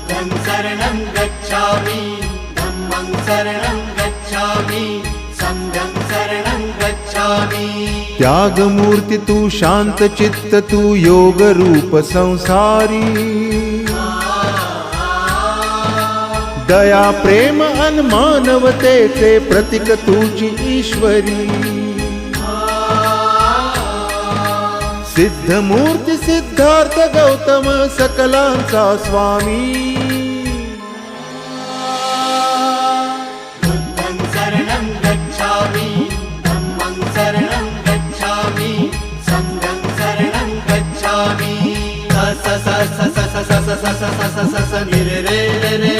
बुद्धं शरणं गच्छामि धम्मं शरणं गच्छामि संघं शरणं गच्छामि। त्याग मूर्ति तू शांत चित्त तू योग रूप संसारी, दया प्रेम अन मानवतेचे प्रतीक तुझी ईश्वरी। सिद्ध मूर्ति सिद्धार्थ गौतम सकलांचा स्वामी। बुद्धं शरणं गच्छामि धम्मं शरणं गच्छामि संघं शरणं गच्छामि। स स स स स स स स स स स स नि रे रे रे रे